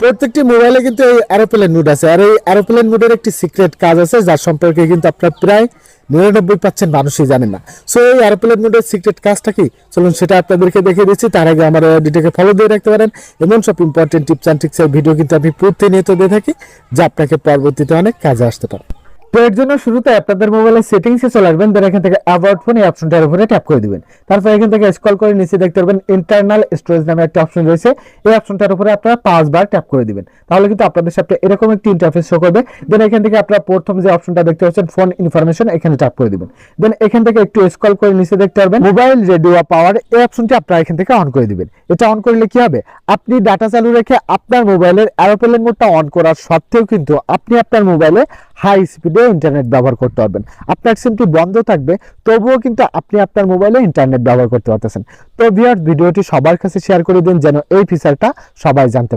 প্রত্যেকটি মোবাইলে কিন্তু এই এরোপ্লেন মোড আছে, আর এই এরোপ্লেন মোডের একটি সিক্রেট কাজ আছে যার সম্পর্কে কিন্তু আপনার প্রায় 99% মানুষই জানেন না। সো এই এরোপ্লেন মোডের সিক্রেট কাজটা কি, চলুন সেটা আপনাদেরকে দেখিয়ে দিচ্ছি। তার আগে আমার ভিডিওকে ফলো দিয়ে রাখতে পারেন, এমন সব ইম্পর্টেন্ট টিপস অ্যান্ড ট্রিক্সের ভিডিও কিন্তু আমি প্রতিনিয়ত দিয়ে থাকি, যা আপনাকে পরবর্তীতে অনেক কাজে আসতে পারে। তো এর জন্য শুরুতে আপনাদের মোবাইলের সেটিংসে চলে আসবেন, দেন এখান থেকে অ্যাবাউট ফোন এই অপশনটার উপরে ট্যাপ করে দিবেন। তারপর এখান থেকে স্ক্রল করে নিচে দেখতে পারবেন ইন্টারনাল স্টোরেজ নামে একটা অপশন রয়েছে, এই অপশনটার উপরে আপনারা 5 বার ট্যাপ করে দিবেন। তাহলে কিন্তু আপনাদের সামনে এরকম একটি ইন্টারফেস শো করবে। দেন এখান থেকে আপনারা প্রথম যে অপশনটা দেখতে পাচ্ছেন ফোন ইনফরমেশন, এখানে ট্যাপ করে দিবেন। দেন এখান থেকে একটু স্ক্রল করে নিচে দেখতে পারবেন মোবাইল রেডিও পাওয়ার, এই অপশনটি আপনারা এখান থেকে অন করে দিবেন। এটা অন করলে কি হবে, আপনি ডাটা চালু রেখে আপনার মোবাইলের এরোপ্লেন মোডটা অন করার সত্ত্বেও কিন্তু আপনি আপনার মোবাইলে হাই স্পিডে ইন্টারনেট ব্যবহার করতে পারবেন। আপনার সিমটি বন্ধ থাকবে, তবুও কিন্তু আপনি আপনার মোবাইলে ইন্টারনেট ব্যবহার করতে পারতেছেন। তো ভিউয়ার্স, ভিডিওটি সবার কাছে শেয়ার করে দিন যেন এই ফিচারটা সবাই জানতে পারে।